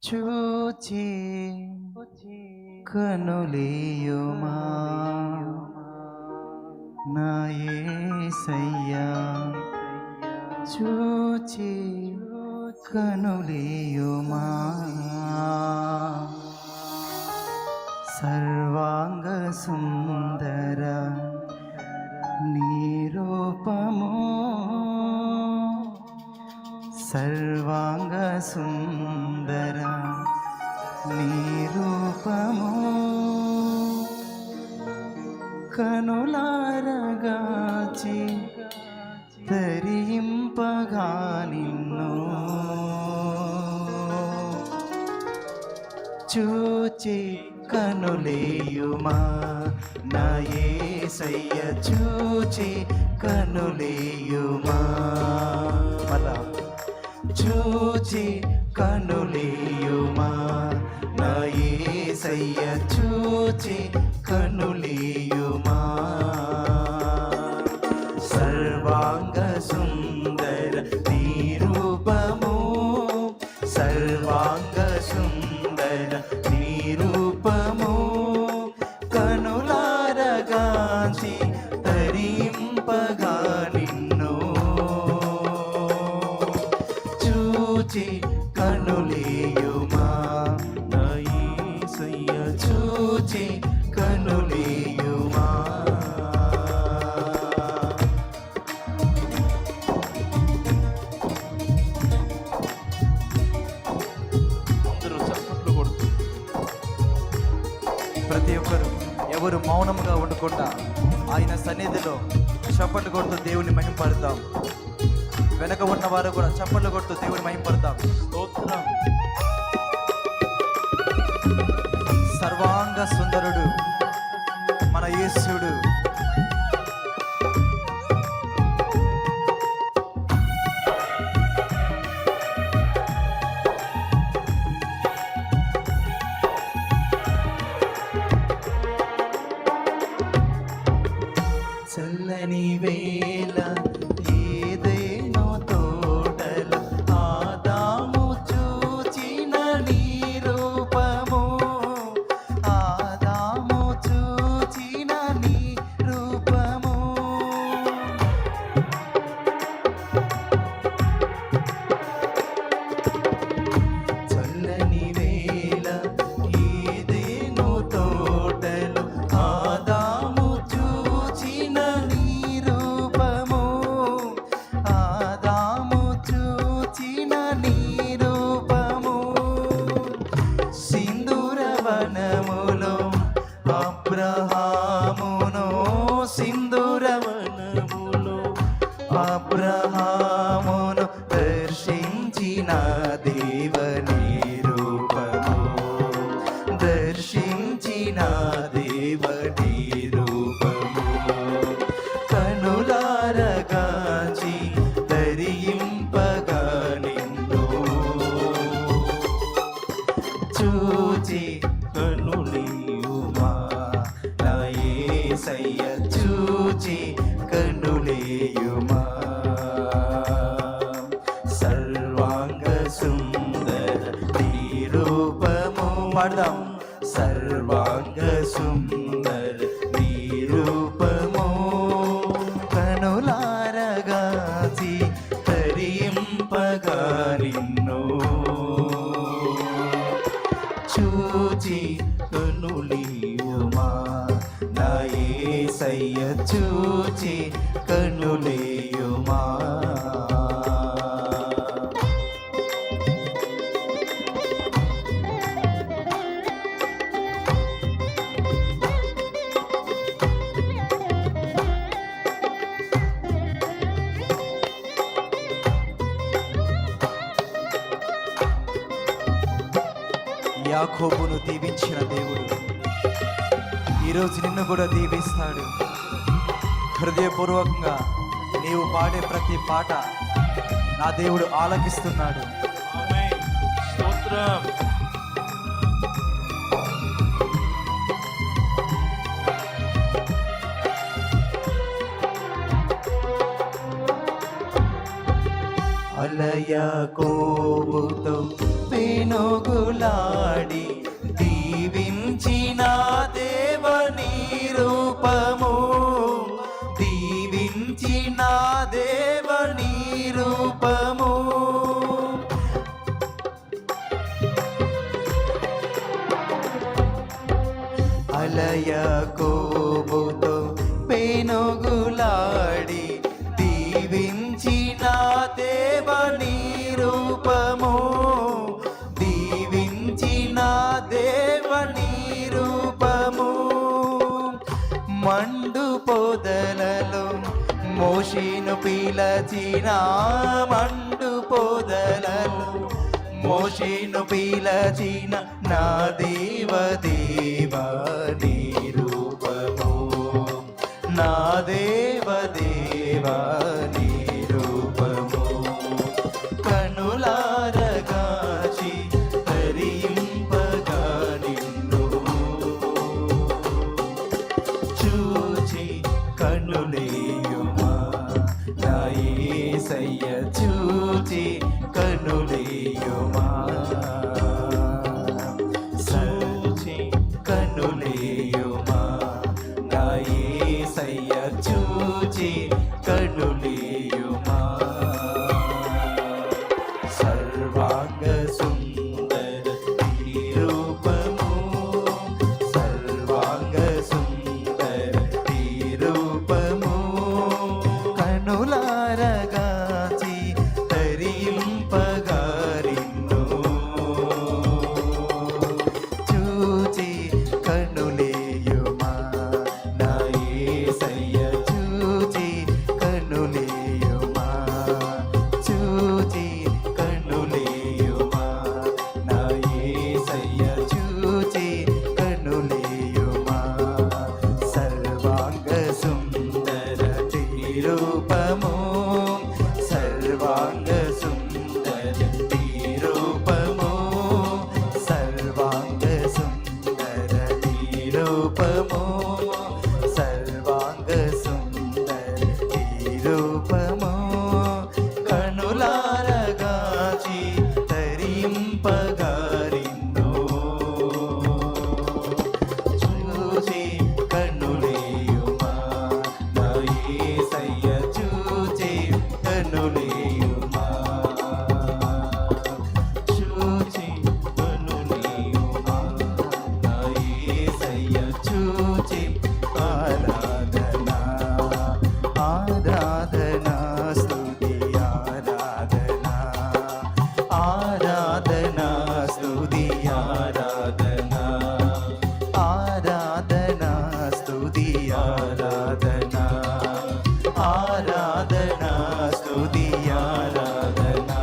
చూచి కనులేయుమా నా యేసయ్యా, చూచి కనులేయుమా సర్వాంగ సుందర నిరూపము, సర్వాంగ సుందర నిరూపము కనులారగాచి తరింపగా నిన్ను చూచి కనులేయుమా నా యేసయ్య, చూచి కనులేయుమా మళ్ళా చూచి కనులేయుమా నా యేసయ్య, చూచి కనులేయుమా సర్వాంగ సుందర నిరూపము, సర్వాంగ సుందర నిరూపము కనులారగాంచి తరింపగా నిన్ను చూచి కనులేయుమా నా యేసయ్య, చూచి కనులేయుమా. అందరూ చప్పట్లు కొడుతూ ప్రతి ఒక్కరు ఎవరు మౌనంగా ఉండకుండా ఆయన సన్నిధిలో చప్పట్లు కొడుతూ దేవుని మహింపడతాం. వెనక ఉన్న వారు కూడా చప్పట్లు కొడుతూ దేవుని మహింపడతాం. స్తోత్రం. సర్వాంగ సుందరుడు మన యేసుడు. చల్లని వేళ ఏదేనో తోటలో ఆదాము చూచిన నీ రూపము, ఆదాము చూచిన నీ రూపము చల్లని వేళ ఏదేనో తోటలో ఆదాము చూచిన నీ రూపము, ఆదాము చూచిన నీ రూపము సింధూరవనములో అబ్రహామును, సింధూరవనములో అబ్రహామును దర్శించిన దేవని రూపము, దర్శించిన దేవని రూపము కనులారగాచి తరింపగా నిన్ను చూచి కనులేయుమా నా యేసయ్య, చూచి కనులేయుమా సర్వాంగ సుందర నిరూపము పాడదాం. సర్వాంగ సుందర నిరూపము కనులారగాచి తరింపగా నిన్ను చూచి కనులేయుమా నా యేసయ్య, చూచి కనులేయుమా. యాకోబును దీవించిన దేవుడు ఈరోజు నిన్ను కూడా దీవిస్తాడు. హృదయపూర్వకంగా నీవు పాడే ప్రతి పాట నా దేవుడు ఆలకిస్తున్నాడు. ఆమేన్. స్తోత్రం. అలయాకోబుతో పెనుగులాడి దీవించిన దేవని రూపము, దీవించిన దేవని రూపము. అలయాకోబుతో పెనుగులాడి దీవించిన దేవని రూపము, దీవించిన దేవని రూపము. మండు పొదలలో మోషేను పిలచిన, మండు పొదలలో మోషేను పిలచిన నా దేవదేవా నీ రూపము, నా దేవదేవా నీ రూపము. కనులారగాచి తరింపగా నిన్ను చూచి కనులేయుమా నా యేసయ్య, చూచి కనులేయుమా, చూచి కనులేయుమా నా యేసయ్య, చూచి కనులేయుమా. సర్వాంగ సుందర నీ రూపము, సర్వాంగ సుందర నీ రూపము. కనులారగాచి తరింపగా నిన్ను చూచి కనులేయుమా నా యేసయ్య, చూచి కనులేయుమా, చూచి కనులేయుమా నా యేసయ్య, చూచి కనులేయుమా. సర్వాంగ సుందర నీ రూపము, సర్వాంగ సుందర నీ రూపము, సర్వాంగ సుందర నీ రూపము, సర్వాంగ సుందర నీ రూపము. కనులారగాచి తరింపగా నిన్ను చూచి కనులేయుమా నా యేసయ్య, చూచి కనులేయుమా, చూచి కనులేయుమా నా యేసయ్య, చూచి. ఆరాధనా ఆరాధనా స్తుతి ఆరాధనా, ఆరాధనా స్తుతి ఆరాధనా, ఆరాధనా స్తుతి ఆరాధనా, ఆరాధనా స్తుతి ఆరాధనా,